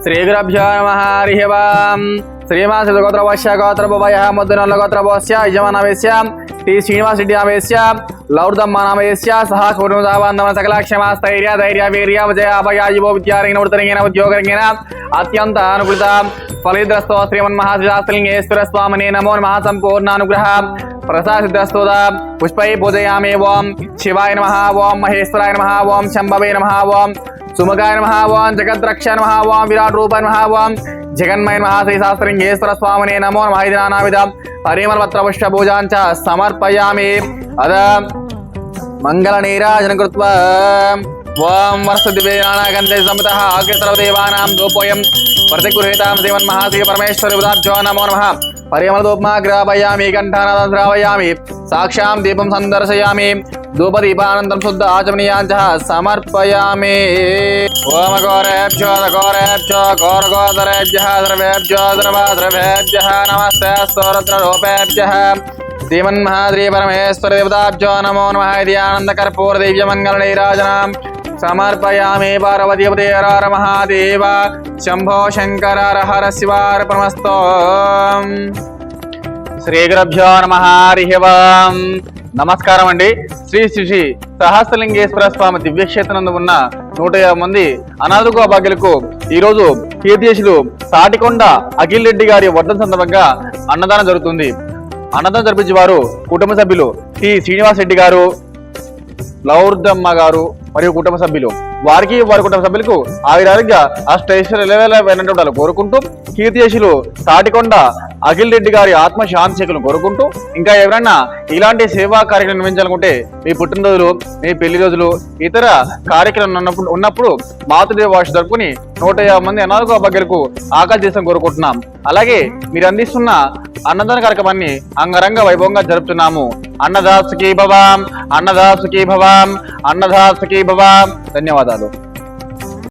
శ్రీగురుభ్యో నమః హరి ఓం శ్రీమాసగోత్రవశ్య గోత్రభవయ ముద్దునల్లగోత్రభవస్య యజమానవేశ్య టి శ్రీనివాస్ రెడ్డి నామేశ్య లౌర్దమ్మ నామేశ్య సహ కుటుంబ సకల క్షమాస్థైర్య ధైర్య వీర్య విజయ అభయాజీవో విద్యారంగిన వృత్తరంగిన ఉద్యోగరంగిన అత్యంత అనుకూలిత ఫలిద్రస్తో శ్రీమన్మహాశాస్త్రలింగేశ్వర స్వామినే నమో నమః సంపూర్ణానుగ్రహ ప్రసాదిద్రస్తోద పుష్పై పూజయామి. ఓం శివాయ నమః, ఓం మహేశ్వరాయ నమః, ఓం శంభవే నమః, ఓం సుముఖాయ నమః, ఓం జగద్రక్ష నమః, ఓం విరాట్ రూపాయ నమః, ఓం జగన్మయ నమః. శ్రీ శాస్త్రలింగేశ్వర స్వామినే నమో నమః. ఇది నానావిధ పరిమళపత్ర పుష్ప పూజాంచ సమర్పయామి. అద మంగళ నీరాజన కృత్వా ఓం వర్షదివేనాగంధే సమితః అగ్రసర్వదేవానాం ధూపోయం ప్రతిగృహీతాం శ్రీమన్మహాశ్రీ పరమేశ్వరి ఉదాభ్యో నమో నమః. పరిమళధూపమా గ్రాపయామి, కంఠానాదం శ్రావయామి, సాక్షాం దీపం సందర్శయామి, ధూపదీపానందం శుద్ధ ఆచమనీయాంచ సమర్పయామి. ఓం ఘోరేభ్యో ఘోరేభ్యో ఘోరఘోదరేభ్యః సర్వేభ్యో సర్వద్రవేభ్యః నమస్తే స్తోత్రరూపేభ్యః శ్రీమన్మహాశ్రీ పరమేశ్వర దేవతాభ్యో నమో నమః. ఇది ఆనందకర్పూర దివ్య మంగళ నీరాజనాం సమర్పయామి. పార్వతీపతే హర మహాదేవ శంభో శంకర హర శివార్పణమస్తు. శ్రీ గురుభ్యో నమః హరి ఓం. నమస్కారం అండి. శ్రీ శ్రీ సహస్రలింగేశ్వర స్వామి దివ్యక్షేత్రంలో ఉన్న 150 మంది అనాథకు అభాగ్యులకు ఈరోజు కీర్తిశేషులు తాటికొండ అఖిల్ రెడ్డి గారి వర్ధన సందర్భంగా అన్నదానం జరుగుతుంది. అన్నదానం జరిపించే వారు కుటుంబ సభ్యులు టి శ్రీనివాస్ రెడ్డి గారు, లౌర్దమ్మ గారు మరియు కుటుంబ సభ్యులు. వారికి వారి కుటుంబ సభ్యులకు ఆయురారోగ్య అష్టైశ్వర్యాలు కోరుకుంటూ కీర్తిశేషులు తాటికొండ అఖిల్ రెడ్డి గారి ఆత్మ శాంతిశేఖలను కోరుకుంటూ ఇంకా ఎవరైనా ఇలాంటి సేవా కార్యక్రమం నిర్వహించాలనుకుంటే మీ పుట్టినరోజులు, మీ పెళ్లి రోజులు, ఇతర కార్యక్రమం ఉన్నప్పుడు మాతృదేవ భాష జరుపుకుని 150 మంది అనాథకు అభాగ్యులకు ఆకలి చేసం కోరుకుంటున్నాం. అలాగే మీరు అందిస్తున్న అన్నదాన కార్యక్రమాన్ని అంగరంగ వైభవంగా జరుపుతున్నాము. అన్నదాసుకి భవాం, అన్నదాసుకి భవాం, అన్నదాసుకి భవాం. ధన్యవాదాలు.